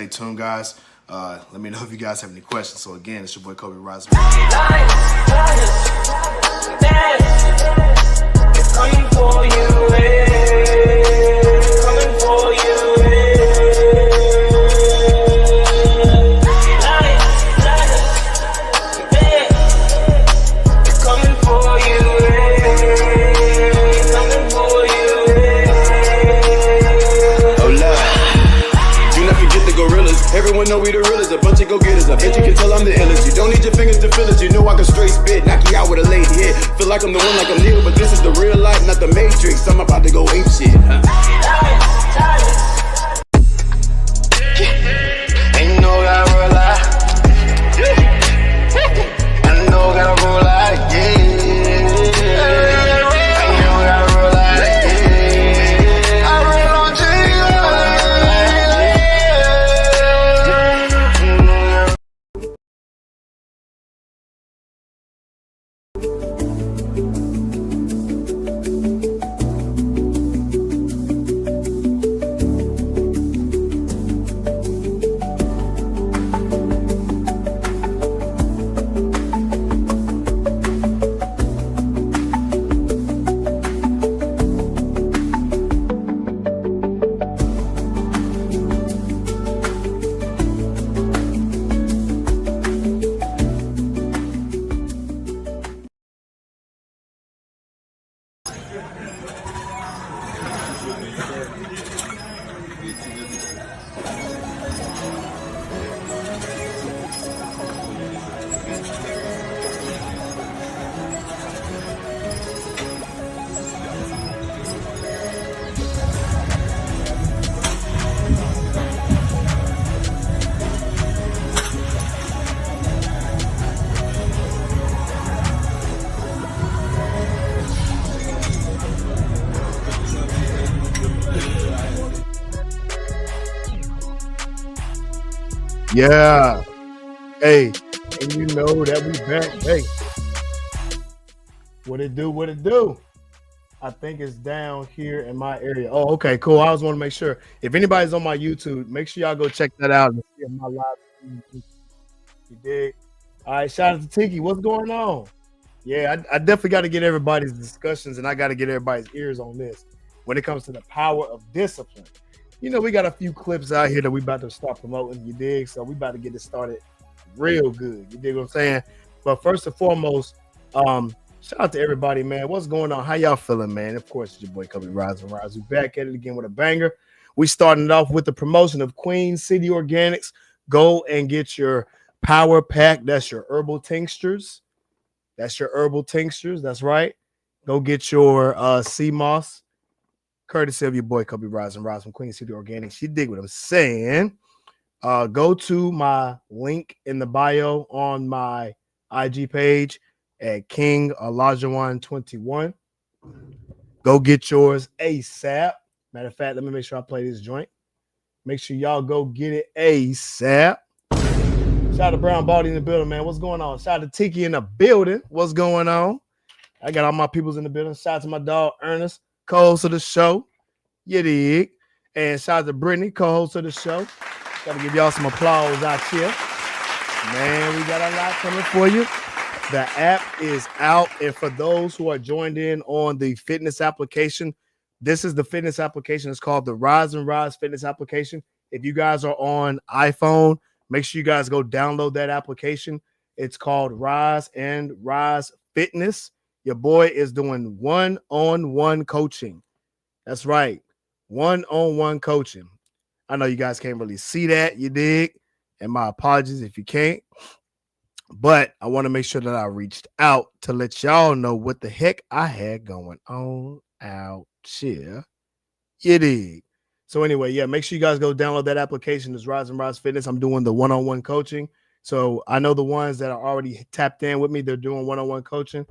stay tuned, guys. Let me know if you guys have any questions. So again, it's your boy Cobe Rising. Coming for you, coming for you. Everyone know we the realest, a bunch of go-getters. I bet you can tell I'm the illest. You don't need your fingers to feel it. You know I can straight spit, knock you out with a lady hit. Feel like I'm the one, like I'm Neo, but this is the real life, not the Matrix. I'm about to go ape shit. Ain't no gotta roll like, I know gotta roll like, yeah. Yeah. Hey, and you know that we back. Hey, what it do? What it do? I think it's down here in my area. Oh, okay, cool. I just want to make sure if anybody's on my YouTube, make sure y'all go check that out and see my live. You dig? All right, shout out to Tiki. What's going on? Yeah, I definitely got to get everybody's discussions and I got to get everybody's ears on this when it comes to the power of discipline. You know, we got a few clips out here that we about to start promoting, you dig? So we about to get it started real good. You dig what I'm saying? But first and foremost, shout out to everybody, man. What's going on? How y'all feeling, man? Of course, it's your boy Cobe Rising. We back at it again with a banger. We starting off with the promotion of Queen City Organics. Go and get your power pack. That's your herbal tinctures. That's right. Go get your sea moss. Courtesy of your boy Cobe Rising from Queen City Organics. You dig what I'm saying? Go to my link in the bio on my IG page at King Alajuwan 21. Go get yours ASAP. Matter of fact, let me make sure I play this joint. Make sure y'all go get it ASAP. Shout out to Brown Baldy in the building, man. What's going on? Shout out to Tiki in the building. What's going on? I got all my peoples in the building. Shout out to my dog Ernest, co-host of the show. You dig? And shout out to Brittany, co-host of the show. Got to give y'all some applause out here. Man, we got a lot coming for you. The app is out. And for those who are joined in on the fitness application, this is the fitness application. It's called the Rise and Rise fitness application. If you guys are on iPhone, make sure you guys go download that application. It's called Rise and Rise Fitness. Your boy is doing one-on-one coaching. That's right. One-on-one coaching. I know you guys can't really see that, you dig? And my apologies if you can't. But I want to make sure that I reached out to let y'all know what the heck I had going on out here. You dig? So anyway, yeah, make sure you guys go download that application. It's Rise and Rise Fitness. I'm doing the one-on-one coaching. So I know the ones that are already tapped in with me, they're doing one-on-one coaching.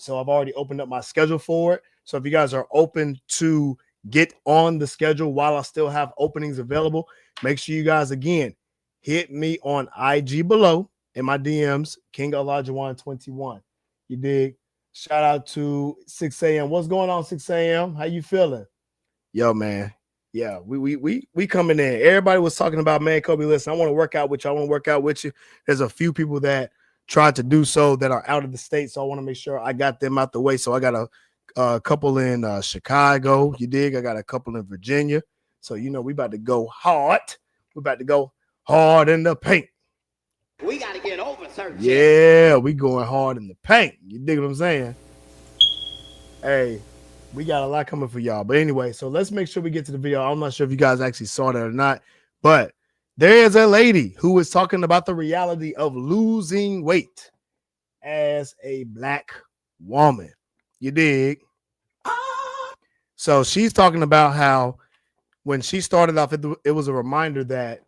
So I've already opened up my schedule for it. So if you guys are open to get on the schedule while I still have openings available, make sure you guys, again, hit me on IG below in my DMs, King Alajuwan 21. You dig? Shout out to 6 a.m. What's going on, 6 a.m.? How you feeling? Yo, man, Yeah, we coming in. Everybody was talking about, man, Kobe, listen, I want to work out with you. I want to work out with you. There's a few people that tried to do so that are out of the state, so I want to make sure I got them out the way. So I got a couple in Chicago, you dig? I got a couple in Virginia. So, you know, we about to go hard. We're about to go hard in the paint. We got to get over certain shit. Yeah, we going hard in the paint. You dig what I'm saying? Hey, we got a lot coming for y'all. But anyway, so let's make sure we get to the video. I'm not sure if you guys actually saw that or not, but there is a lady who is talking about the reality of losing weight as a Black woman. You dig? So she's talking about how when she started off, it was a reminder that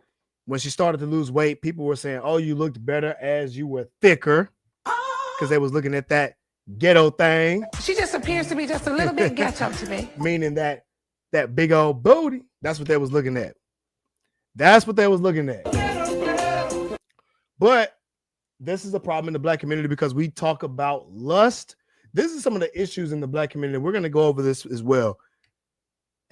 when she started to lose weight, people were saying, oh, you looked better as you were thicker, because they was looking at that ghetto thing. She just appears to be just a little bit ghetto to me. Meaning that big old booty. That's what they was looking at. That's what they was looking at. But this is a problem in the Black community because we talk about lust. This is some of the issues in the Black community. We're going to go over this as well.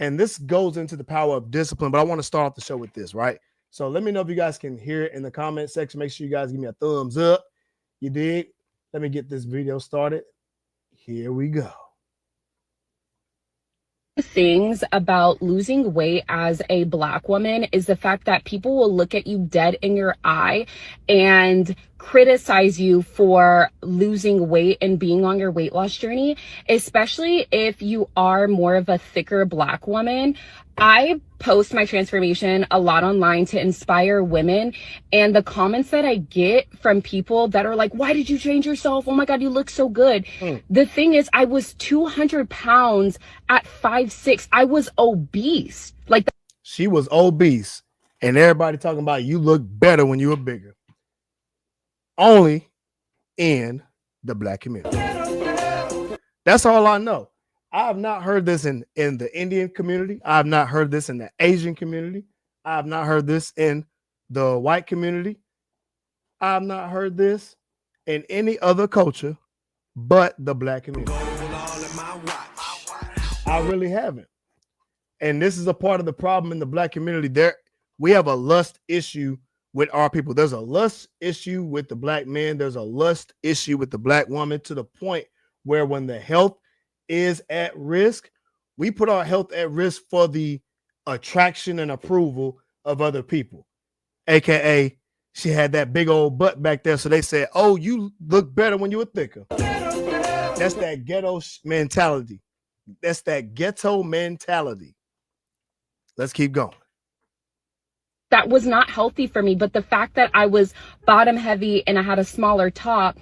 And this goes into the power of discipline. But I want to start off the show with this, right? So let me know if you guys can hear it in the comment section. Make sure you guys give me a thumbs up. You dig? Let me get this video started. Here we go. Things about losing weight as a Black woman is the fact that people will look at you dead in your eye and criticize you for losing weight and being on your weight loss journey, especially if you are more of a thicker Black woman. I post my transformation a lot online to inspire women, and the comments that I get from people that are like, why did you change yourself? Oh my God, you look so good. The thing is, I was 200 pounds at 5'6". I was obese. Like, she was obese, and everybody talking about you look better when you were bigger. Only in the Black community. That's all I know. I have not heard this in the Indian community. I have not heard this in the Asian community. I have not heard this in the white community. I have not heard this in any other culture but the Black community. I really haven't. And this is a part of the problem in the Black community. We have a lust issue with our people. There's a lust issue with the Black man. There's a lust issue with the Black woman, to the point where when the health is at risk, we put our health at risk for the attraction and approval of other people. AKA, she had that big old butt back there, so they said, oh, you look better when you were thicker. That's that ghetto mentality. That's that ghetto mentality. Let's keep going. that was not healthy for me. But the fact that I was bottom heavy and I had a smaller top,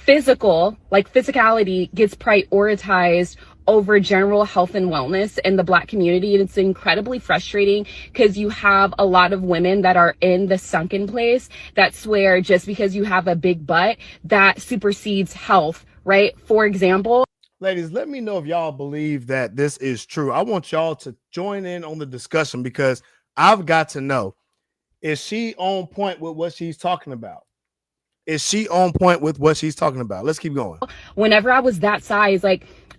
physicality gets prioritized over general health and wellness in the Black community. And it's incredibly frustrating because you have a lot of women that are in the sunken place that swear just because you have a big butt, that supersedes health, right? For example, ladies, let me know if y'all believe that this is true. I want y'all to join in on the discussion because I've got to know, is she on point with what she's talking about? Is she on point with what she's talking about? Let's keep going. Whenever I was that size,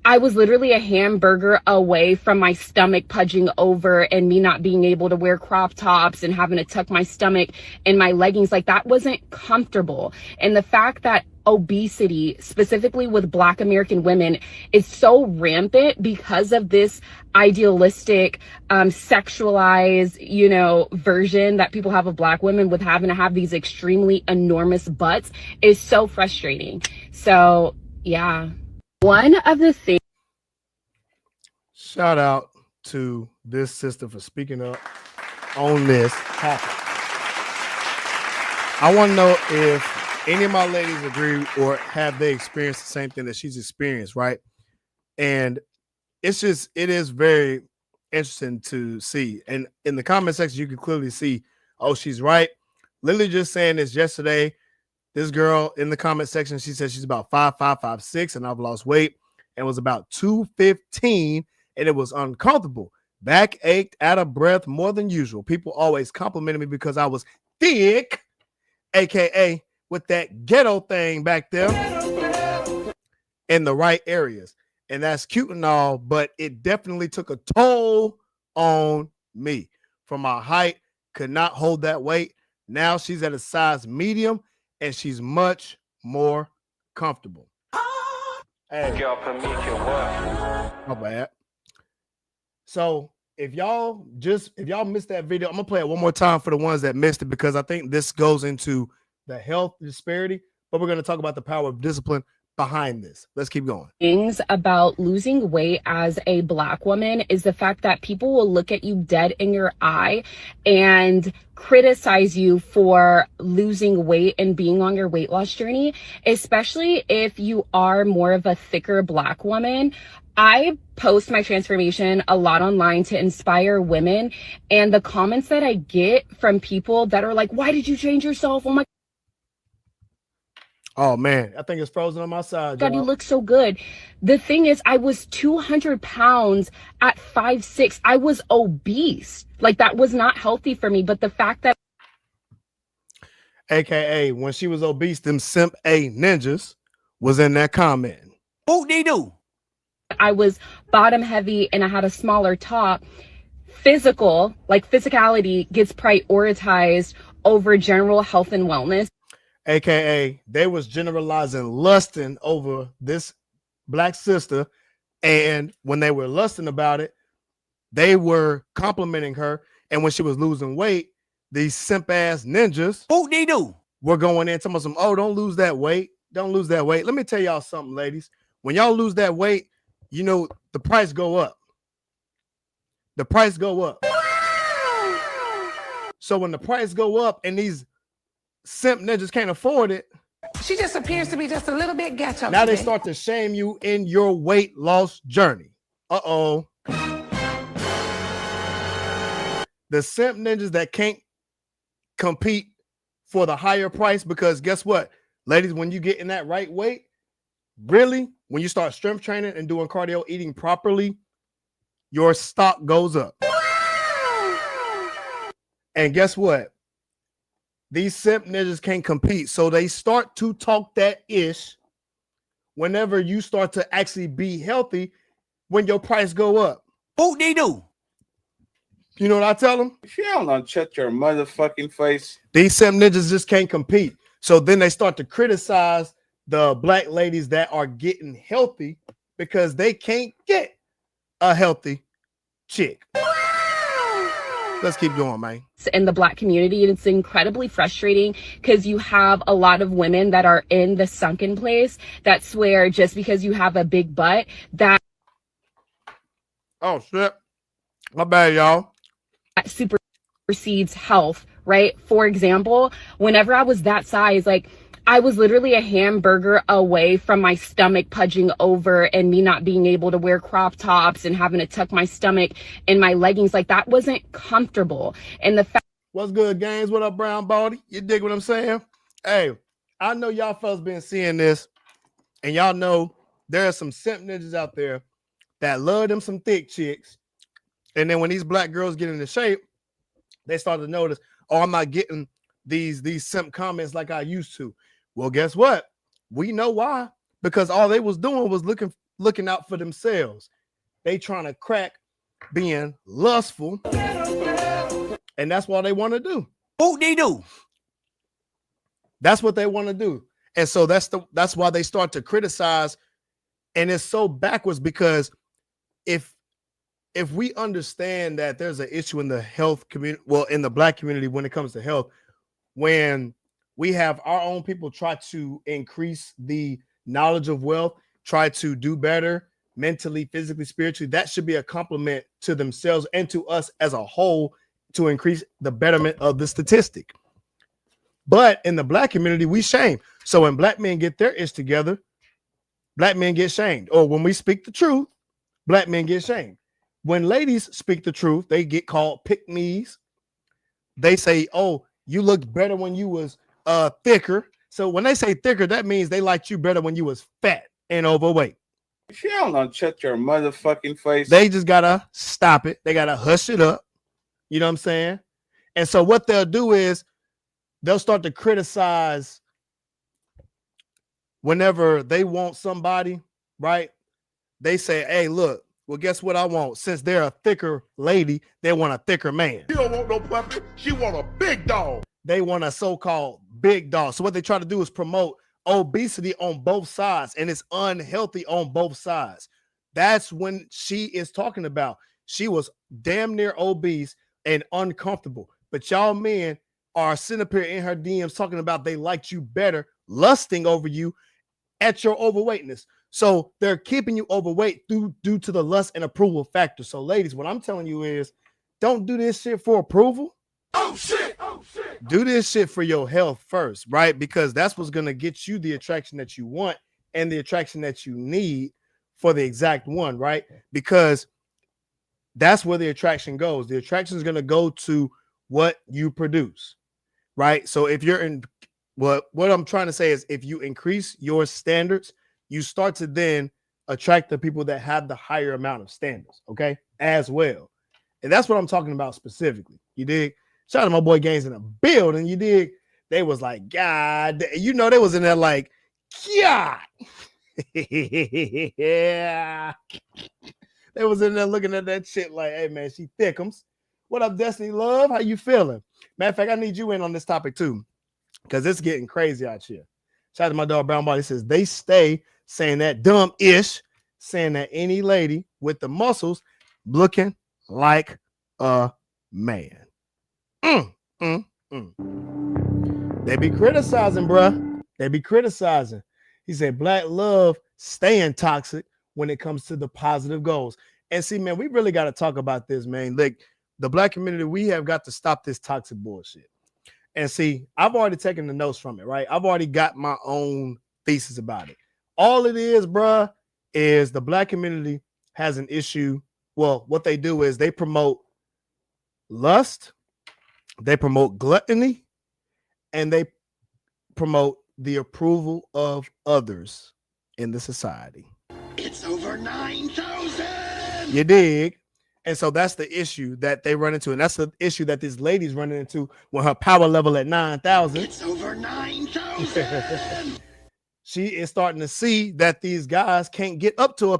I was literally a hamburger away from my stomach pudging over and me not being able to wear crop tops and having to tuck my stomach in my leggings. That wasn't comfortable. And the fact that obesity, specifically with Black American women, is so rampant because of this idealistic, sexualized, version that people have of Black women, with having to have these extremely enormous butts, is so frustrating. So, yeah. One of the things. Shout out to this sister for speaking up on this topic. I want to know if any of my ladies agree or have they experienced the same thing that she's experienced, right? And it is very interesting to see. And in the comment section, you can clearly see, oh, she's right. Literally just saying this yesterday. This girl in the comment section, she said she's about 5'5", 5'6", and I've lost weight and was about 215, and it was uncomfortable. Back ached, out of breath more than usual. People always complimented me because I was thick, aka with that ghetto thing back there in the right areas. And that's cute and all, but it definitely took a toll on me. From my height, could not hold that weight. Now she's at a size medium and she's much more comfortable. Hey, my bad. So if y'all missed that video, I'm gonna play it one more time for the ones that missed it, because I think this goes into the health disparity, but we're gonna talk about the power of discipline behind this. Let's keep going. Things about losing weight as a Black woman is the fact that people will look at you dead in your eye and criticize you for losing weight and being on your weight loss journey, especially if you are more of a thicker Black woman. I post my transformation a lot online to inspire women, and the comments that I get from people that are like, why did you change yourself? Oh my Oh man, I think it's frozen on my side. God, you look so good. The thing is, I was 200 pounds at 5'6". I was obese. Like, that was not healthy for me. But the fact that, AKA when she was obese, them simp A ninjas was in that comment. Whoop-de-doo. I was bottom heavy and I had a smaller top, physicality gets prioritized over general health and wellness. AKA they was generalizing lusting over this Black sister, and when they were lusting about it, they were complimenting her. And when she was losing weight, these simp ass ninjas Whoop-de-doo. were going in talking about some, oh, don't lose that weight. Don't lose that weight. Let me tell y'all something, ladies. When y'all lose that weight, you know the price go up. The price go up. So when the price go up and these simp ninjas can't afford it, She just appears to be just a little bit ghetto. now they today. start to shame you in your weight loss journey. Uh-oh. The simp ninjas that can't compete for the higher price, because guess what, ladies, when you get in that right weight, really, when you start strength training and doing cardio, eating properly, your stock goes up. And guess what? These simp ninjas can't compete. So they start to talk that ish whenever you start to actually be healthy when your price go up. Whoop-de-doo. You know what I tell them? If you don't shut your motherfucking face. These simp ninjas just can't compete. So then they start to criticize the Black ladies that are getting healthy because they can't get a healthy chick. Let's keep going, man. In the Black community, and it's incredibly frustrating because you have a lot of women that are in the sunken place that swear just because you have a big butt that Oh shit, my bad, y'all. supersedes health, right? For example, whenever I was that size, like, I was literally a hamburger away from my stomach pudging over and me not being able to wear crop tops and having to tuck my stomach in my leggings. Like, that wasn't comfortable. And the fact, What's good, Games? What up, Brown Baldy? You dig what I'm saying? Hey, I know y'all fellas been seeing this, and y'all know there are some simp ninjas out there that love them some thick chicks. And then when these Black girls get into shape, they start to notice, oh, I'm not getting these simp comments like I used to. Well, guess what? We know why. Because all they was doing was looking out for themselves. They trying to crack being lustful. And that's what they want to do. Whoop-de-doo. That's what they want to do. And so that's why they start to criticize. And it's so backwards, because if we understand that there's an issue in the health community, well, in the Black community when it comes to health, when we have our own people try to increase the knowledge of wealth, try to do better mentally, physically, spiritually, that should be a compliment to themselves and to us as a whole to increase the betterment of the statistic. But in the Black community, we shame. So when Black men get their ish together, Black men get shamed. Or when we speak the truth, Black men get shamed. When ladies speak the truth, they get called pick-me's. They say, oh, you looked better when you was thicker. So when they say thicker, that means they liked you better when you was fat and overweight. If you don't shut your motherfucking face. They just gotta stop it. They gotta hush it up. You know what I'm saying? And so what they'll do is they'll start to criticize whenever they want somebody, right? They say, hey, look, Well, guess what I want? Since they're a thicker lady, they want a thicker man. She don't want no puppy. She want a big dog. They want a so-called big dog. So what they try to do is promote obesity on both sides, and it's unhealthy on both sides. That's when she is talking about. She was damn near obese and uncomfortable. But y'all men are sitting up here in her DMs talking about they liked you better, lusting over you at your overweightness. So they're keeping you overweight due to the lust and approval factor. So ladies, what I'm telling you is don't do this shit for approval. Oh shit! Oh shit! Do this shit for your health first, right? Because that's what's going to get you the attraction that you want and the attraction that you need for the exact one, right? Because that's where the attraction goes. The attraction is going to go to what you produce, right? So if you're in what I'm trying to say is if you increase your standards, you start to then attract the people that have the higher amount of standards, okay, as well. And that's what I'm talking about specifically. You dig? Shout out to my boy Gaines in the building. You dig? They was like, God, you know, they was in there like, God. Yeah. They was in there looking at that shit like, hey, man, she thickums. What up, Destiny Love? How you feeling? Matter of fact, I need you in on this topic too, because it's getting crazy out here. Shout out to my dog Brown Body. Says they stay saying that dumb-ish, saying that any lady with the muscles looking like a man. They be criticizing, bruh. They be criticizing. He said black love staying toxic when it comes to the positive goals. And see, man, we really got to talk about this, man. Like the black community, we have got to stop this toxic bullshit. And see, I've already taken the notes from it, right? I've already got my own thesis about it. All it is, bruh, is the black community has an issue. Well, what they do is they promote lust, they promote gluttony, and they promote the approval of others in the society. It's over 9,000. You dig? And so that's the issue that they run into. And that's the issue that this lady's running into when her power level at 9,000. It's over 9,000. She is starting to see that these guys can't get up to a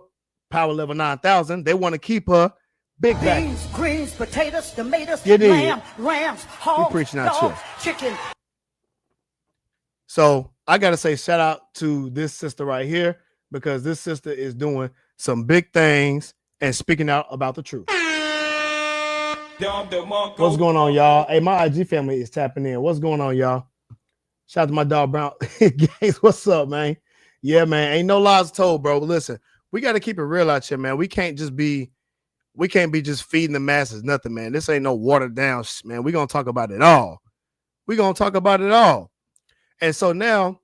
power level 9,000. They want to keep her big back. Beans, greens, potatoes, tomatoes, You dig? lamb, rams, hogs, preaching out dogs, chicken. So I got to say shout out to this sister right here, because this sister is doing some big things and speaking out about the truth. What's going on, y'all? Hey, my IG family is tapping in. What's going on, y'all? Shout out to my dog Brown. Gaines, what's up, man? Yeah, man. Ain't no lies told, bro. But listen, we got to keep it real out here, man. We can't be just feeding the masses nothing, man. This ain't no watered down, man. We're going to talk about it all. And so now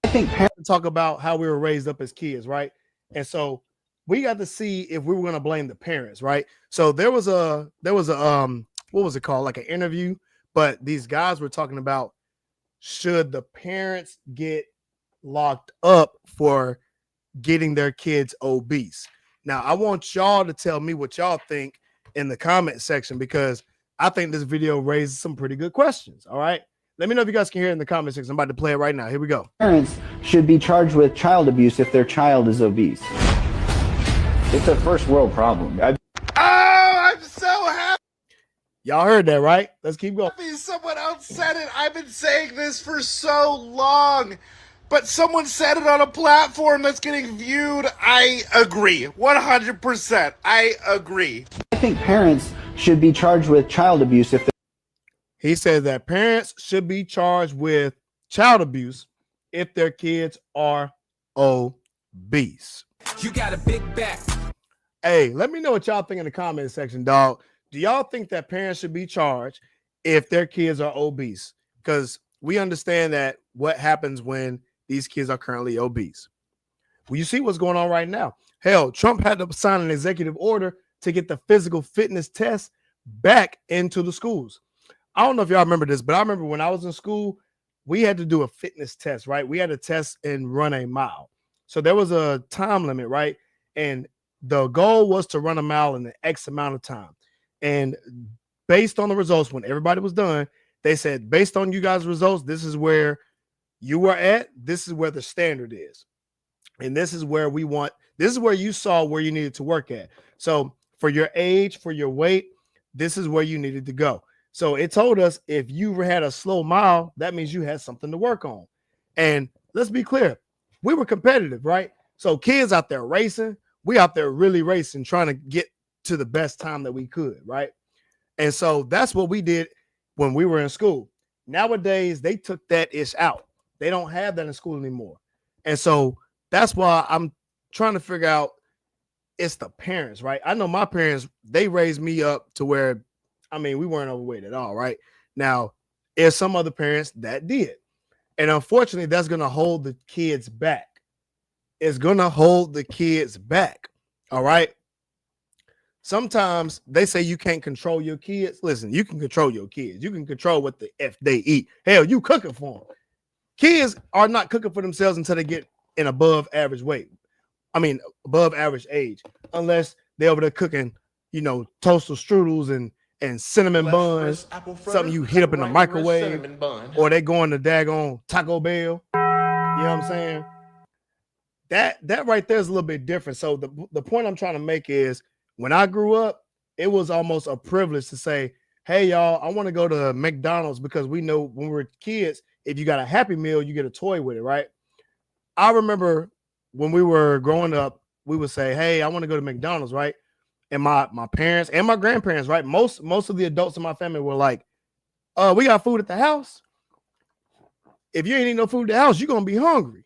I think parents talk about how we were raised up as kids, right? And so we got to see if we were going to blame the parents, right? So there was a what was it called? Like an interview, but these guys were talking about, should the parents get locked up for getting their kids obese? Now, I want y'all to tell me what y'all think in the comment section, because I think this video raises some pretty good questions. All right. Let me know if you guys can hear it in the comment section. I'm about to play it right now. Here we go. Parents should be charged with child abuse if their child is obese. It's a first world problem. I'm so happy Y'all heard that, right? Let's keep going. someone else said it. I've been saying this for so long, but someone said it on a platform that's getting viewed. I agree. 100%. I agree. I think parents should be charged with child abuse if He said that parents should be charged with child abuse if their kids are obese. You got a big back. Hey, let me know what y'all think in the comment section, dog. Do y'all think that parents should be charged if their kids are obese? Because we understand that what happens when these kids are currently obese. Well, you see what's going on right now. Hell, Trump had to sign an executive order to get the physical fitness test back into the schools. I don't know if y'all remember this, but I remember when I was in school, we had to do a fitness test, right? We had to test and run a mile. So there was a time limit, right? And the goal was to run a mile in an X amount of time. And based on the results, when everybody was done, they said, based on you guys' results, this is where you were at. This is where the standard is. And this is where we want This is where you saw where you needed to work at. So for your age, for your weight, this is where you needed to go. So it told us if you had a slow mile, that means you had something to work on. And let's be clear, we were competitive, right? So kids out there racing, we out there really racing, trying to get to the best time that we could, right? And so that's what we did when we were in school. Nowadays, they took that ish out. They don't have that in school anymore. And so that's why I'm trying to figure out, it's the parents, right? I know my parents, they raised me up to where, I mean, we weren't overweight at all, right? Now, there's some other parents that did. And unfortunately, that's going to hold the kids back. It's going to hold the kids back, all right? Sometimes they say you can't control your kids. Listen, you can control your kids. You can control what the F they eat. Hell, you cooking for them. Kids are not cooking for themselves until they get an above average weight. I mean, above average age, unless they're over there cooking, you know, toaster strudels and cinnamon buns, something you heat up in the microwave, or they going to daggone Taco Bell. You know what I'm saying? That right there is a little bit different. So the point I'm trying to make is, when I grew up, it was almost a privilege to say, hey, y'all, I want to go to McDonald's, because we know when we were kids, if you got a Happy Meal, you get a toy with it, right? I remember when we were growing up, we would say, hey, I want to go to McDonald's, right? And my parents and my grandparents, right? Most of the adults in my family were like, we got food at the house. If you ain't eating no food at the house, you're going to be hungry.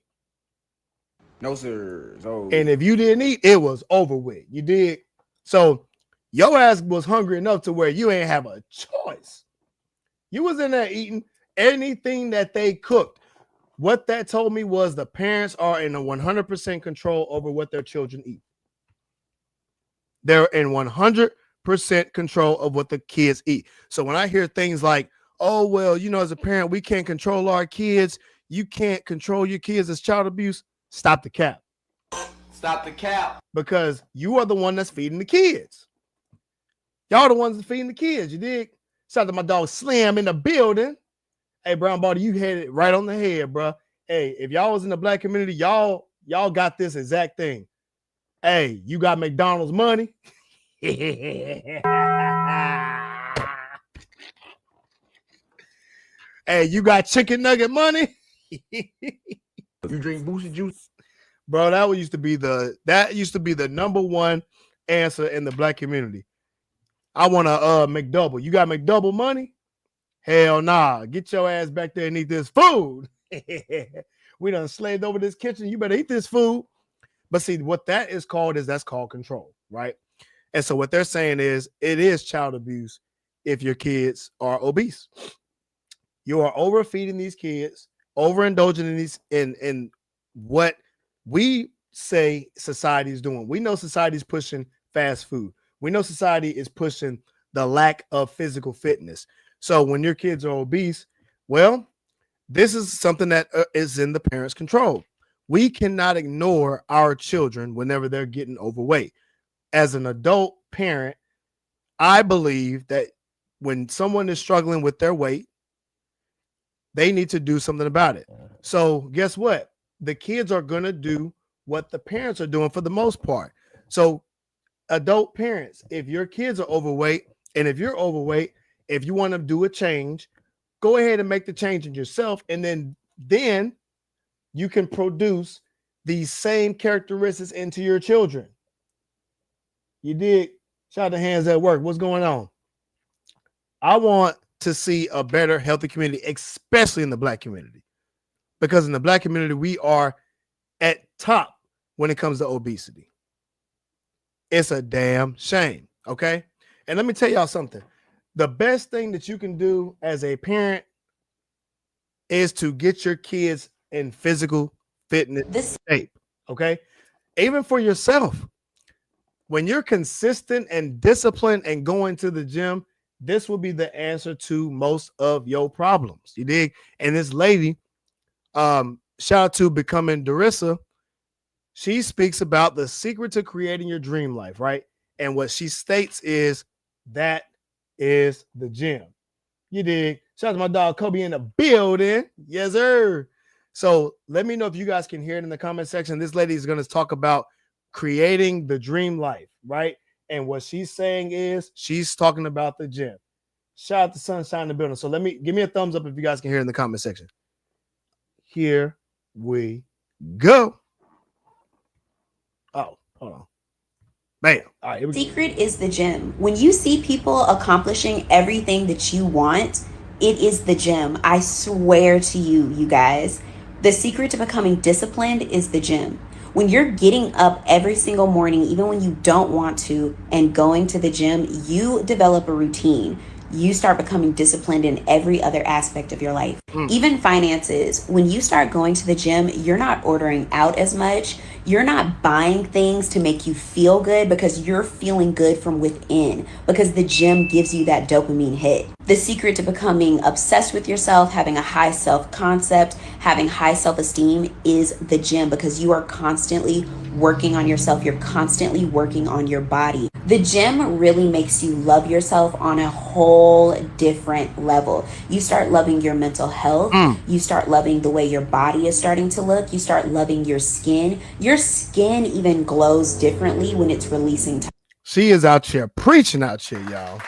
No, sir. Oh. And if you didn't eat, it was over with. You did. So your ass was hungry enough to where you ain't have a choice. You was in there eating anything that they cooked. What that told me was the parents are in a 100% control over what their children eat. They're in 100% control of what the kids eat. So when I hear things like, oh, well, you know, as a parent, we can't control our kids. You can't control your kids as child abuse. Stop the cap. Stop the cap. Because you are the one that's feeding the kids. Y'all the ones that's feeding the kids. You dig? Shout out to my dog Slim in the building. Hey, Brown Body, you hit it right on the head, bro. Hey, if y'all was in the black community, y'all got this exact thing. Hey, you got McDonald's money? Hey, you got chicken nugget money? If you drink Boosie juice, bro, that used to be the number one answer in the black community. I want a McDouble. You got McDouble money? Hell nah. Get your ass back there and eat this food. We done slaved over this kitchen. You better eat this food. But see, what that is called that's called control, right? And so what they're saying is it is child abuse if your kids are obese. You are overfeeding these kids, overindulging in these in what we say society is doing. We know society is pushing fast food. We know society is pushing the lack of physical fitness. So when your kids are obese, well, this is something that is in the parents' control. We cannot ignore our children whenever they're getting overweight. As an adult parent, I believe that when someone is struggling with their weight, they need to do something about it. So guess what? The kids are going to do what the parents are doing for the most part. So adult parents, if your kids are overweight, and if you're overweight, if you want to do a change, go ahead and make the change in yourself. And then you can produce these same characteristics into your children. You dig? Shout out to Hands at Work. What's going on? I want to see a better, healthy community, especially in the black community. Because in the black community, we are at top when it comes to obesity. It's a damn shame, okay? And let me tell y'all something. The best thing that you can do as a parent is to get your kids in physical fitness shape, okay? Even for yourself. When you're consistent and disciplined and going to the gym, this will be the answer to most of your problems. You dig? And this lady, shout out to Becoming Darissa, she speaks about the secret to creating your dream life, right? And what she states is that is the gym. You dig? Shout out to my dog Cobe in the building. Yes, sir. So let me know if you guys can hear it in the comment section. This lady is going to talk about creating the dream life, right? And what she's saying is she's talking about the gym. Shout out to Sunshine in the building. So give me a thumbs up if you guys can hear in the comment section. Here we go. Oh, hold on. Bam. All right, here we go. Secret is the gym. When you see people accomplishing everything that you want, it is the gym. I swear to you, you guys. The secret to becoming disciplined is the gym. When you're getting up every single morning, even when you don't want to, and going to the gym, you develop a routine. You start becoming disciplined in every other aspect of your life. Even finances. When you start going to the gym, you're not ordering out as much. You're not buying things to make you feel good because you're feeling good from within, because the gym gives you that dopamine hit. The secret to becoming obsessed with yourself, having a high self-concept, having high self-esteem is the gym, because you are constantly working on yourself. You're constantly working on your body. The gym really makes you love yourself on a whole different level. You start loving your mental health. You start loving the way your body is starting to look. You start loving your skin. Your skin even glows differently when it's releasing. She is out here preaching out here, y'all.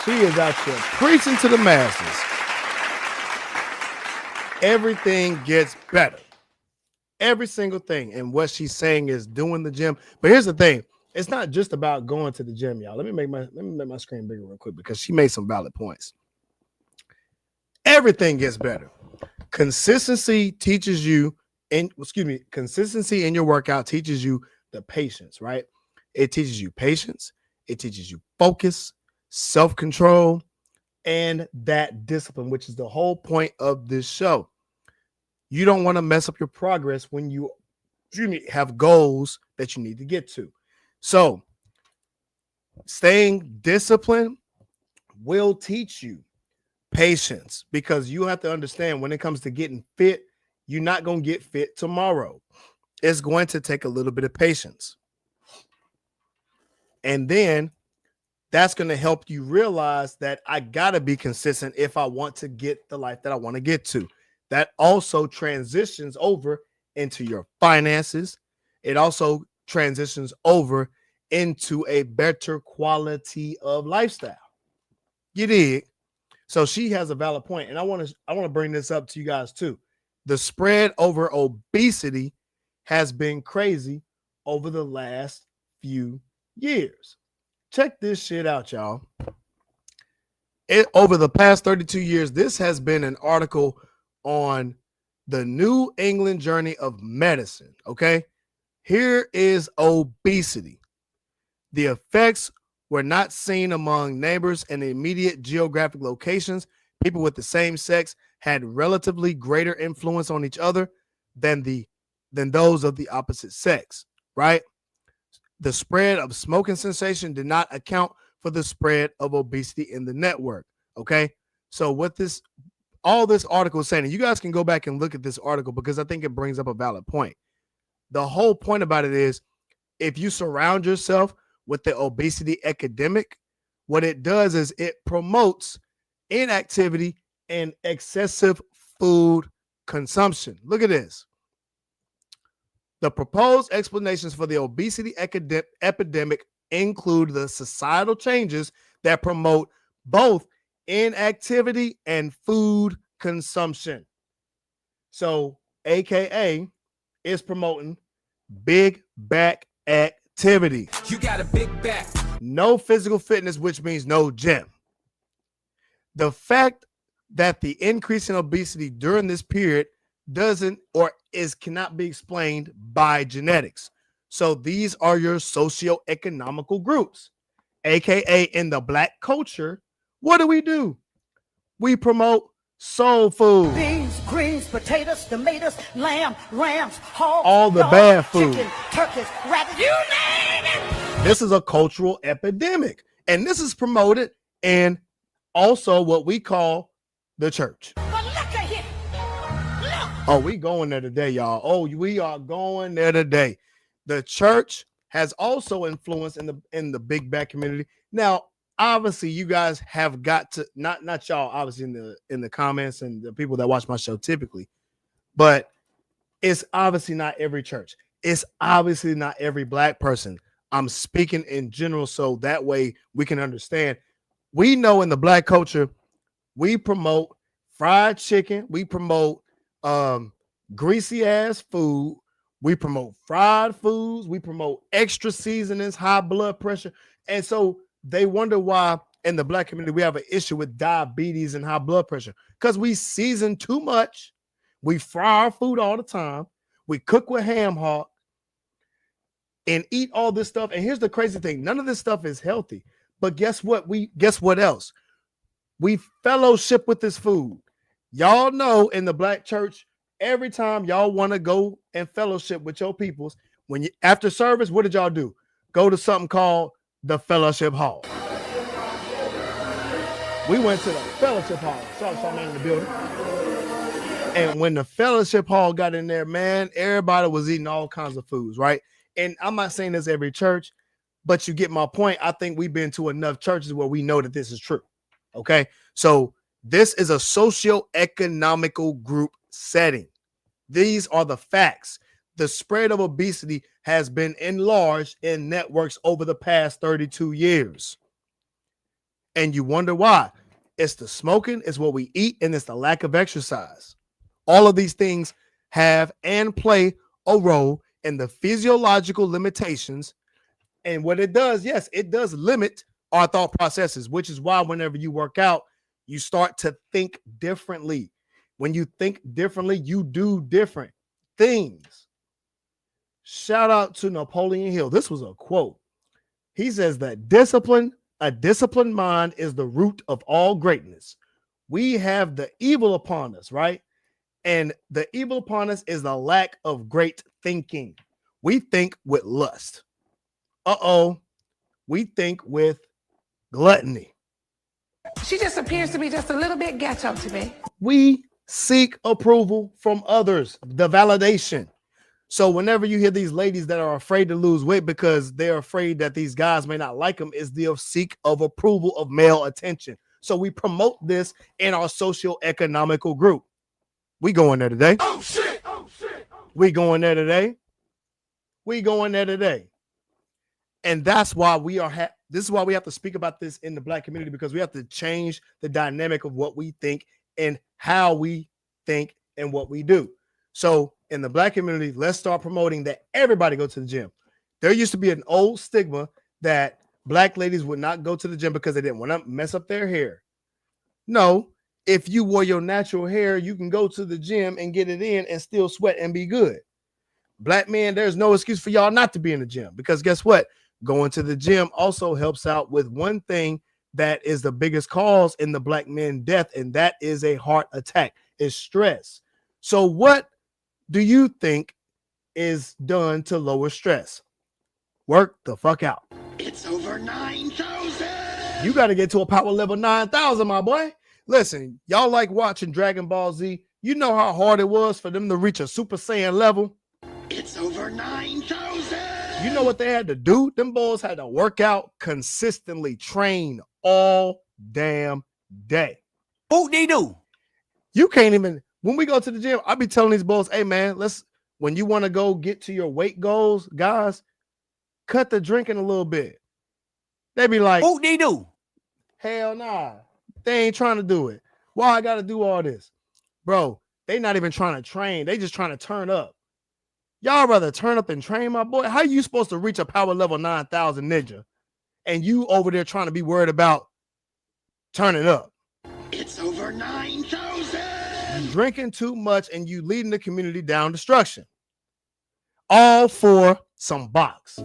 She is out here preaching to the masses. Everything gets better. Every single thing. And what she's saying is doing the gym. But here's the thing. It's not just about going to the gym, y'all. Let me make my screen bigger real quick because she made some valid points. Everything gets better. Consistency teaches you, consistency in your workout teaches you the patience, right? It teaches you patience. It teaches you focus, self-control, and that discipline, which is the whole point of this show. You don't want to mess up your progress when you have goals that you need to get to. So staying disciplined will teach you patience, because you have to understand when it comes to getting fit, you're not going to get fit tomorrow. It's going to take a little bit of patience. And then that's going to help you realize that I got to be consistent if I want to get the life that I want to get to. That also transitions over into your finances. It also transitions over into a better quality of lifestyle. You dig? So she has a valid point, and I want to bring this up to you guys too. The spread over obesity has been crazy over the last few years. Check this shit out, y'all. Over the past 32 years, this has been an article on the New England Journey of Medicine. Okay, here is obesity. The effects were not seen among neighbors in immediate geographic locations. People with the same sex had relatively greater influence on each other than those of the opposite sex, right? The spread of smoking cessation did not account for the spread of obesity in the network, okay? So what all this article is saying, and you guys can go back and look at this article because I think it brings up a valid point. The whole point about it is if you surround yourself with the obesity epidemic, what it does is it promotes inactivity and excessive food consumption. Look at this. The proposed explanations for the obesity epidemic include the societal changes that promote both inactivity and food consumption. So, AKA is promoting big back activity. You got a big back. No physical fitness, which means no gym. The fact that the increase in obesity during this period cannot be explained by genetics. So these are your socioeconomical groups, AKA in the Black culture. What do? We promote soul food. Beans, greens, potatoes, tomatoes, lamb, rams, hogs, all the dogs, bad food. chicken, turkeys, rabbits, you name it. This is a cultural epidemic, and this is promoted in also what we call the church. But look at here. Look. Oh, we going there today, y'all. Oh, we are going there today. The church has also influence in the big back community. Now, obviously, you guys have got to not y'all, obviously in the comments and the people that watch my show typically, but it's obviously not every church. It's obviously not every black person. I'm speaking in general so that way we can understand. We know in the black culture, we promote fried chicken, we promote greasy ass food, we promote fried foods, we promote extra seasonings, high blood pressure. And so they wonder why in the black community we have an issue with diabetes and high blood pressure because we season too much, we fry our food all the time, we cook with ham hock and eat all this stuff. And here's the crazy thing: none of this stuff is healthy. But guess what? Guess what else? We fellowship with this food. Y'all know in the black church, every time y'all want to go and fellowship with your peoples, when you after service, what did y'all do? Go to something called the fellowship hall. We went to the fellowship hall. Saw something in the building. And when the fellowship hall got in there, man, everybody was eating all kinds of foods, right? And I'm not saying this every church, but you get my point. I think we've been to enough churches where we know that this is true. Okay. So this is a socio-economical group setting. These are the facts. The spread of obesity has been enlarged in networks over the past 32 years. And you wonder why. It's the smoking, it's what we eat, and it's the lack of exercise. All of these things have and play a role in the physiological limitations. And what it does, yes, it does limit our thought processes, which is why whenever you work out, you start to think differently. When you think differently, you do different things. Shout out to Napoleon Hill. This was a quote. He says that a disciplined mind is the root of all greatness. We have the evil upon us, right? And the evil upon us is the lack of great thinking. We think with lust. We think with gluttony. She just appears to be just a little bit ghetto to me. We seek approval from others, the validation. So whenever you hear these ladies that are afraid to lose weight because they're afraid that these guys may not like them, is the seek of approval of male attention. So we promote this in our socio-economical group. We going there today. Oh shit! Oh shit! We going there today. We going there today. And that's why we are this is why we have to speak about this in the black community, because we have to change the dynamic of what we think and how we think and what we do. So in the black community, let's start promoting that everybody go to the gym. There used to be an old stigma that black ladies would not go to the gym because they didn't want to mess up their hair. No, if you wore your natural hair, you can go to the gym and get it in and still sweat and be good. Black men, there's no excuse for y'all not to be in the gym, because guess what? Going to the gym also helps out with one thing that is the biggest cause in the black men death, and that is a heart attack, is stress. So what do you think is done to lower stress? Work the fuck out. It's over 9,000. You got to get to a power level 9,000, my boy. Listen, y'all like watching Dragon Ball Z. You know how hard it was for them to reach a Super Saiyan level? It's over 9,000. You know what they had to do? Them boys had to work out consistently, train all damn day. Whoop they do. You can't even, when we go to the gym, I be telling these boys, hey man, when you want to go get to your weight goals, guys, cut the drinking a little bit. They be like, Whoop they do. hell nah. They ain't trying to do it. Why I got to do all this? Bro, they not even trying to train. They just trying to turn up. Y'all rather turn up and train, my boy? How you supposed to reach a power level 9,000 ninja and you over there trying to be worried about turning up? It's over 9,000. You drinking too much and you leading the community down destruction. All for some box.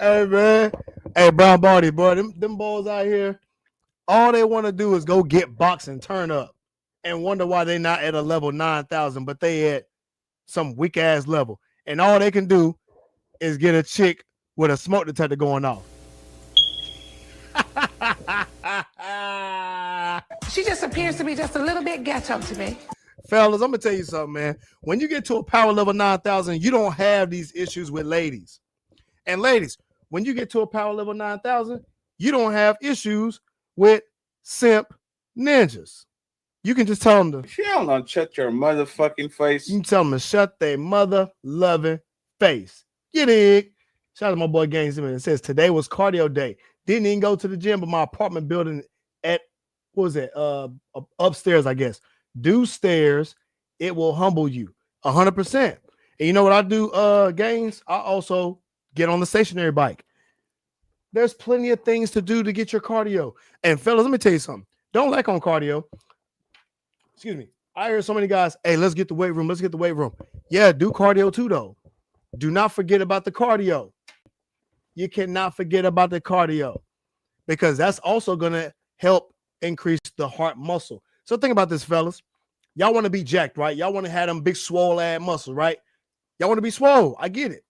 Hey man, hey Brown Body, boy, them balls out here, all they want to do is go get box and turn up and wonder why they not at a level 9,000, but they at some weak ass level. And all they can do is get a chick with a smoke detector going off. She just appears to be just a little bit ghetto to me. Fellas, I'm going to tell you something, man. When you get to a power level 9,000, you don't have these issues with ladies. And ladies, when you get to a power level 9,000, you don't have issues with simp Ninjas. You can just tell them to. She don't know. Shut your motherfucking face. You can tell them to shut their mother loving face. You dig? Shout out to my boy Gang Simmons. It says today was cardio day. Didn't even go to the gym, but my apartment building at what was it? Upstairs, I guess. Do stairs. It will humble you 100%. And you know what I do, Gains? I also get on the stationary bike. There's plenty of things to do to get your cardio. And fellas, let me tell you something. Don't lack on cardio. Excuse me. I hear so many guys, hey, let's get the weight room. Let's get the weight room. Yeah, do cardio too, though. Do not forget about the cardio. You cannot forget about the cardio because that's also going to help increase the heart muscle. So think about this, fellas. Y'all want to be jacked, right? Y'all want to have them big swole ass muscles, right? Y'all want to be swole. I get it.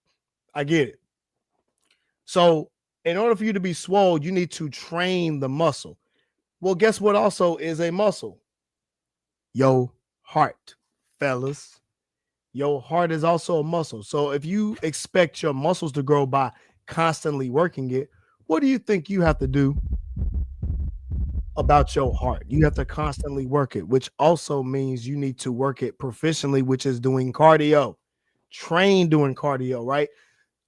I get it. So in order for you to be swole, you need to train the muscle. Well, guess what also is a muscle? Your heart, fellas. Your heart is also a muscle. So if you expect your muscles to grow by constantly working it, what do you think you have to do about your heart? You have to constantly work it, which also means you need to work it proficiently, which is doing cardio. Train doing cardio, right?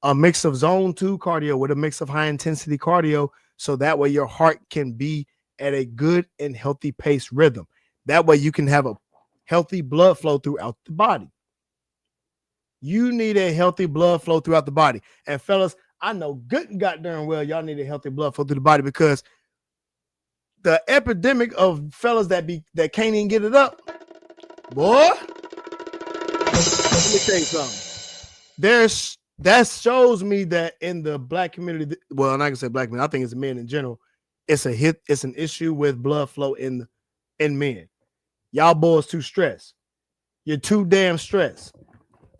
A mix of zone 2 cardio with a mix of high intensity cardio, so that way your heart can be at a good and healthy pace rhythm. That way you can have a healthy blood flow throughout the body. You need a healthy blood flow throughout the body. And fellas, I know good and goddamn well y'all need a healthy blood flow through the body, because the epidemic of fellas that can't even get it up, boy. Let me tell you something. That shows me that in the black community, well, I'm not gonna say black men, I think it's men in general, it's an issue with blood flow in men. Y'all boys too stressed. You're too damn stressed.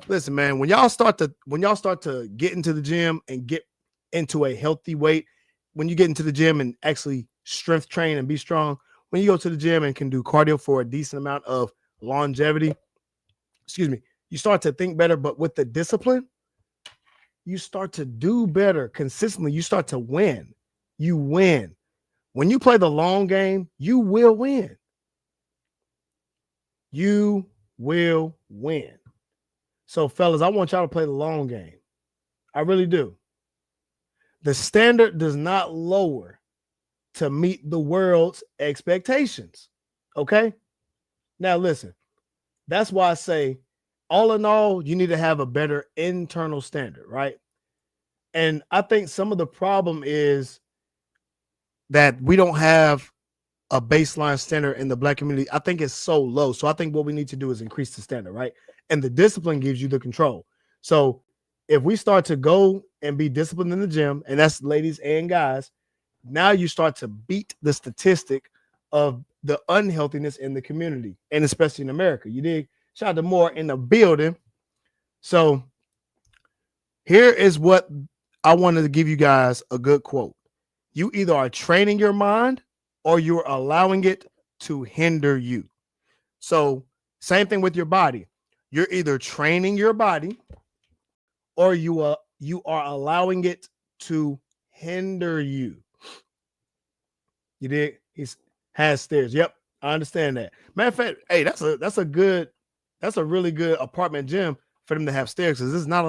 Listen, man, when y'all start to get into the gym and get into a healthy weight, when you get into the gym and actually strength train and be strong, when you go to the gym and can do cardio for a decent amount of longevity, you start to think better, but with the discipline, you start to do better consistently. You start to win. You win. When you play the long game, you will win. You will win. So, fellas, I want y'all to play the long game. I really do. The standard does not lower to meet the world's expectations. Okay? Now, listen. That's why I say, all in all, you need to have a better internal standard, right? And I think some of the problem is that we don't have a baseline standard in the black community. I think it's so low. So I think what we need to do is increase the standard, right? And the discipline gives you the control. So if we start to go and be disciplined in the gym, and that's ladies and guys, now you start to beat the statistic of the unhealthiness in the community, and especially in America. You dig? Shout out to Moore in the building. So here is what I wanted to give you guys a good quote. You either are training your mind or you're allowing it to hinder you. So same thing with your body. You're either training your body or you are allowing it to hinder you. You dig? He has stairs. Yep, I understand that. Matter of fact, hey, that's a really good apartment gym for them to have stairs, because it's not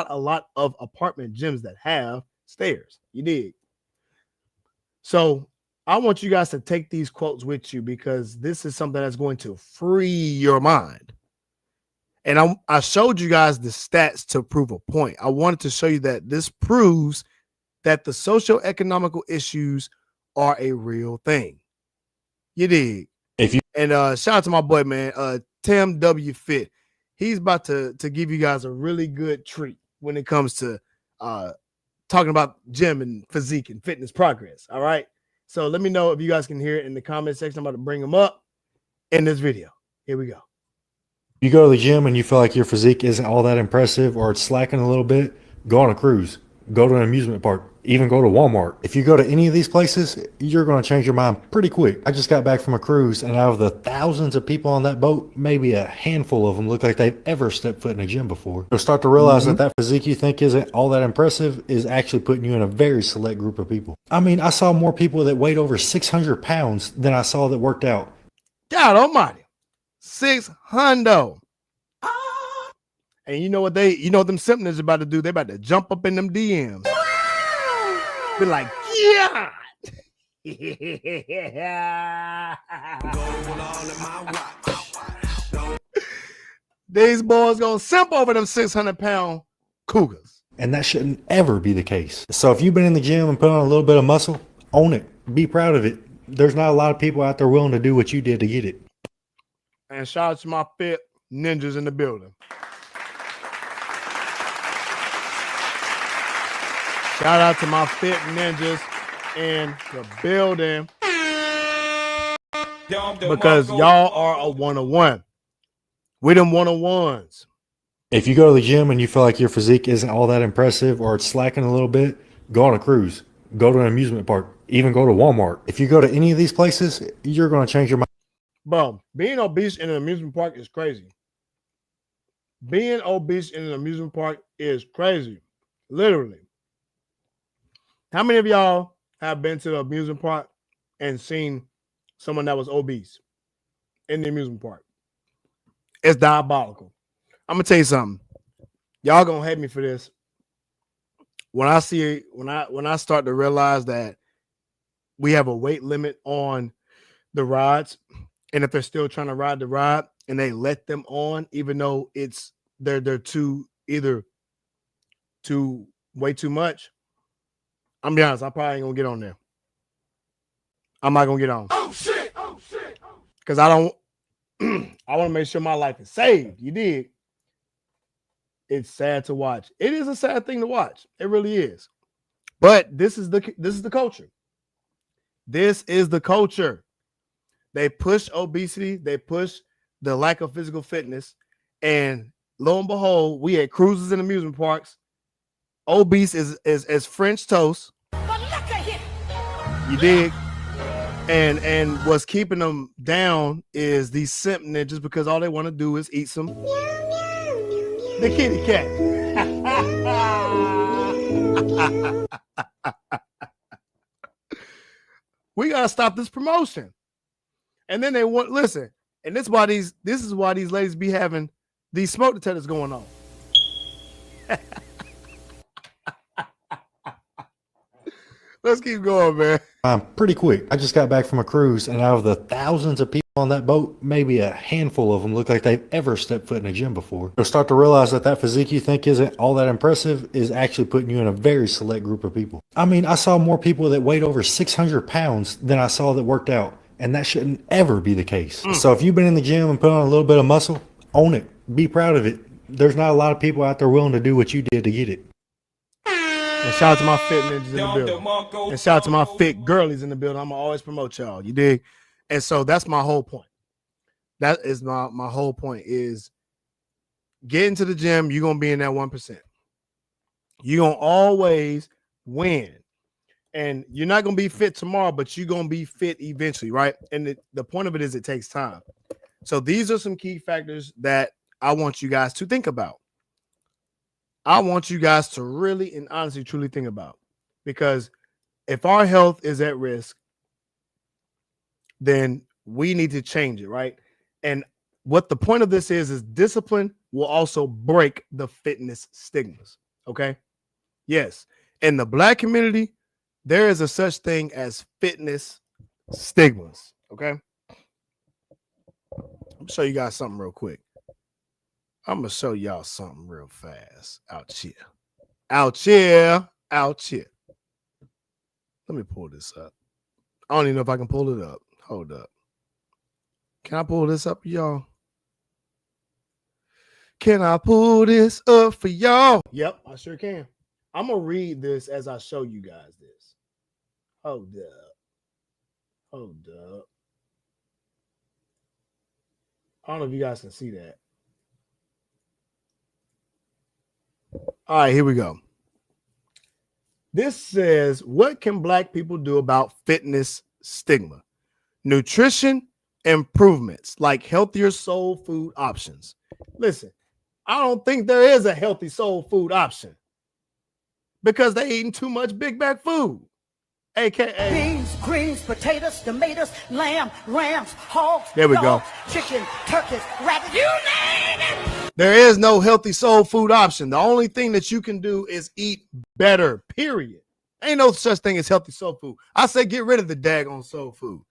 a lot of apartment gyms that have stairs. You dig? So I want you guys to take these quotes with you, because this is something that's going to free your mind. And I showed you guys the stats to prove a point. I wanted to show you that this proves that the socio-economical issues are a real thing. You dig? And shout out to my boy, man, Tim W. Fit. He's about to give you guys a really good treat when it comes to talking about gym and physique and fitness progress. All right. So let me know if you guys can hear it in the comment section. I'm about to bring them up in this video. Here we go. You go to the gym and you feel like your physique isn't all that impressive, or it's slacking a little bit, go on a cruise. go to an amusement park, even go to Walmart. If you go to any of these places, you're going to change your mind pretty quick. I just got back from a cruise, and out of the thousands of people on that boat, maybe a handful of them look like they've ever stepped foot in a gym before. You'll start to realize that physique you think isn't all that impressive is actually putting you in a very select group of people. I mean, I saw more people that weighed over 600 pounds than I saw that worked out. God almighty. 600. And you know what them symptoms about to do? They about to jump up in them DMs. Be like, yeah. These boys gonna simp over them 600-pound cougars. And that shouldn't ever be the case. So if you've been in the gym and put on a little bit of muscle, own it. Be proud of it. There's not a lot of people out there willing to do what you did to get it. And shout out to my fit ninjas in the building. Shout out to my fit ninjas in the building. Because y'all are a one-on-one. We them one-on-ones. If you go to the gym and you feel like your physique isn't all that impressive or it's slacking a little bit, go on a cruise. Go to an amusement park. Even go to Walmart. If you go to any of these places, you're going to change your mind. Bro, being obese in an amusement park is crazy. Being obese in an amusement park is crazy. Literally. How many of y'all have been to the amusement park and seen someone that was obese in the amusement park? It's diabolical. I'm gonna tell you something. Y'all gonna hate me for this. When I start to realize that we have a weight limit on the rides, and if they're still trying to ride the ride and they let them on, even though they're too way too much, I'm be honest, I probably ain't gonna get on there. I'm not gonna get on. Oh shit. Because I want to make sure my life is saved. You dig? It's sad to watch. It is a sad thing to watch. It really is. But this is the culture. This is the culture. They push obesity, they push the lack of physical fitness, and lo and behold, we had cruises in amusement parks. Obese is as French toast. You dig? And what's keeping them down is these simp ninjas because all they want to do is eat some the kitty cat. We gotta stop this promotion. And then they want listen, and this is why these ladies be having these smoke detectors going on. Let's keep going, man. Pretty quick. I just got back from a cruise, and out of the thousands of people on that boat, maybe a handful of them look like they've ever stepped foot in a gym before. You'll start to realize that physique you think isn't all that impressive is actually putting you in a very select group of people. I mean, I saw more people that weighed over 600 pounds than I saw that worked out, and that shouldn't ever be the case. So if you've been in the gym and put on a little bit of muscle, own it. Be proud of it. There's not a lot of people out there willing to do what you did to get it. And shout out to my fit ninjas in the building. And shout out to my fit girlies in the building. I'm going to always promote y'all. You dig? And so that's my whole point. That is my whole point is getting to the gym, you're going to be in that 1%. You're going to always win. And you're not going to be fit tomorrow, but you're going to be fit eventually, right? And the point of it is it takes time. So these are some key factors that I want you guys to think about. I want you guys to really and honestly, truly think about. Because if our health is at risk, then we need to change it, right? And what the point of this is discipline will also break the fitness stigmas, okay? Yes, in the Black community, there is a such thing as fitness stigmas, okay? Let me show you guys something real quick. I'm going to show y'all something real fast out here. Out here. Let me pull this up. I don't even know if I can pull it up. Hold up. Can I pull this up, y'all? Can I pull this up for y'all? Yep, I sure can. I'm going to read this as I show you guys this. Hold up. I don't know if you guys can see that. All right, here we go. This says, what can black people do about fitness stigma? Nutrition improvements like healthier soul food options. Listen, I don't think there is a healthy soul food option because they're eating too much big bag food. AKA beans, greens, potatoes, tomatoes, lamb, rams, hogs, there we dogs, go. chicken, turkeys, rabbits, you name it. There is no healthy soul food option. The only thing that you can do is eat better, period. Ain't no such thing as healthy soul food. I say get rid of the daggone soul food.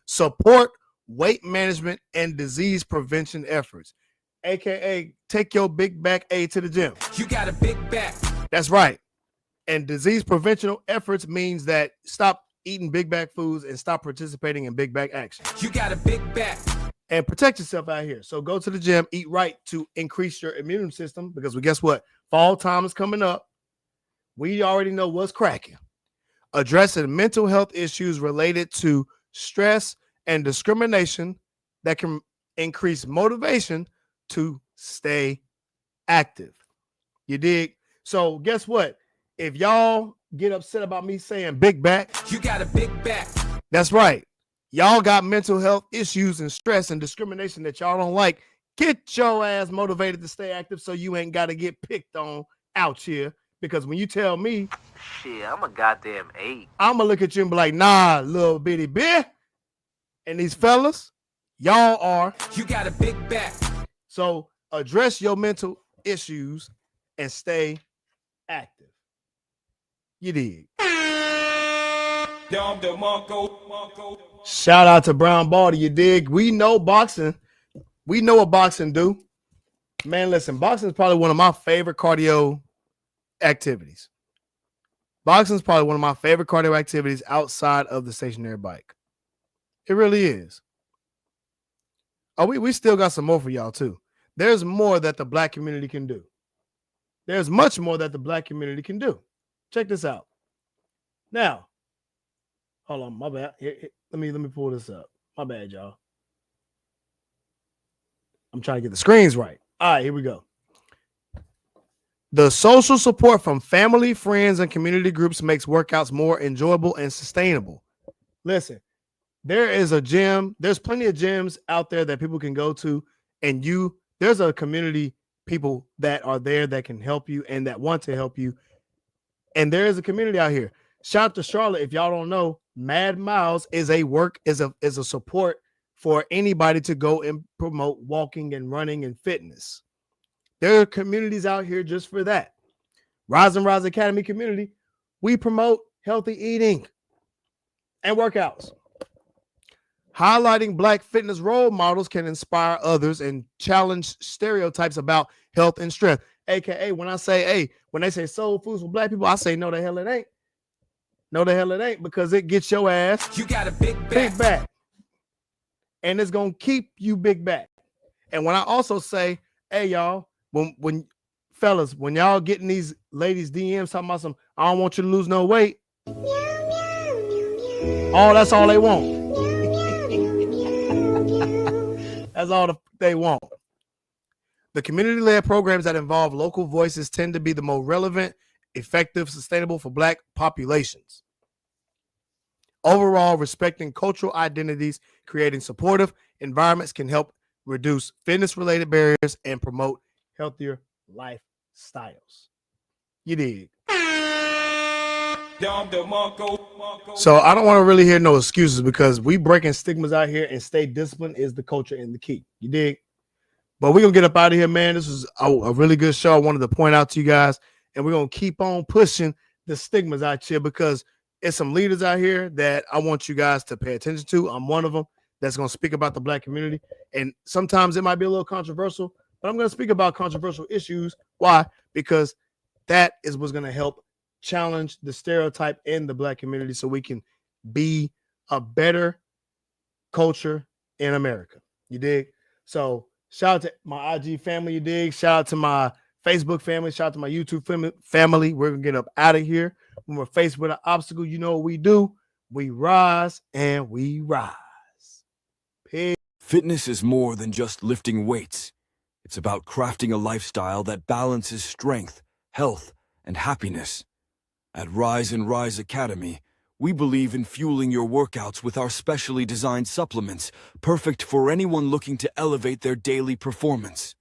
Support weight management and disease prevention efforts. AKA take your big back A to the gym. You got a big back. That's right. And disease prevention efforts means that stop eating big bag foods and stop participating in big bag action. You got a big back. And protect yourself out here. So go to the gym, eat right to increase your immune system because guess what? Fall time is coming up. We already know what's cracking. Addressing mental health issues related to stress and discrimination that can increase motivation to stay active. You dig? So guess what? If y'all get upset about me saying big back, you got a big back. That's right. Y'all got mental health issues and stress and discrimination that y'all don't like. Get your ass motivated to stay active so you ain't got to get picked on out here. Because when you tell me, shit, I'm a goddamn 8. I'm going to look at you and be like, nah, little bitty bitch. And these fellas, y'all are. You got a big back. So address your mental issues and stay active. You dig? Shout out to Brown Baldy, you dig? We know boxing. We know what boxing do. Man, listen, boxing is probably one of my favorite cardio activities. Boxing is probably one of my favorite cardio activities outside of the stationary bike. It really is. Oh, we still got some more for y'all too. There's more that the black community can do. There's much more that the black community can do. Check this out. Now, hold on, my bad. Here, let me pull this up. My bad, y'all. I'm trying to get the screens right. All right, here we go. The social support from family, friends, and community groups makes workouts more enjoyable and sustainable. Listen, there is a gym. There's plenty of gyms out there that people can go to, and there's a community people that are there that can help you and that want to help you. And there is a community out here. Shout out to Charlotte. If y'all don't know, Mad Miles is a support for anybody to go and promote walking and running and fitness. There are communities out here just for that. Rise and Rise Academy community, we promote healthy eating and workouts. Highlighting black fitness role models can inspire others and challenge stereotypes about health and strength. AKA when they say soul foods for black people, I say no the hell it ain't. No the hell it ain't, because it gets your ass. You got a big back. And it's gonna keep you big back. And when I also say, hey y'all, when fellas, when y'all getting these ladies DMs talking about some, I don't want you to lose no weight. Oh, that's all they want. That's all they want. The community-led programs that involve local voices tend to be the more relevant, effective, sustainable for black populations. Overall, respecting cultural identities, creating supportive environments can help reduce fitness-related barriers and promote healthier lifestyles. You dig? So I don't want to really hear no excuses because we breaking stigmas out here, and stay disciplined is the culture and the key. You dig? But we're going to get up out of here, man. This was a really good show. I wanted to point out to you guys, and we're going to keep on pushing the stigmas out here because it's some leaders out here that I want you guys to pay attention to. I'm one of them that's going to speak about the black community. And sometimes it might be a little controversial, but I'm going to speak about controversial issues. Why? Because that is what's going to help challenge the stereotype in the black community so we can be a better culture in America. You dig? So shout out to my IG family, you dig? Shout out to my Facebook family. Shout out to my YouTube family. We're going to get up out of here. When we're faced with an obstacle, you know what we do? We rise and we rise. Peace. Fitness is more than just lifting weights. It's about crafting a lifestyle that balances strength, health, and happiness. At Rise and Rise Academy, we believe in fueling your workouts with our specially designed supplements, perfect for anyone looking to elevate their daily performance.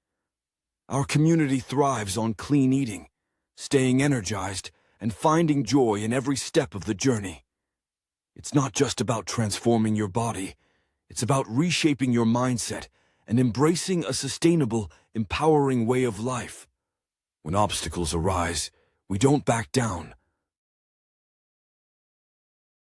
Our community thrives on clean eating, staying energized, and finding joy in every step of the journey. It's not just about transforming your body, it's about reshaping your mindset and embracing a sustainable, empowering way of life. When obstacles arise, we don't back down.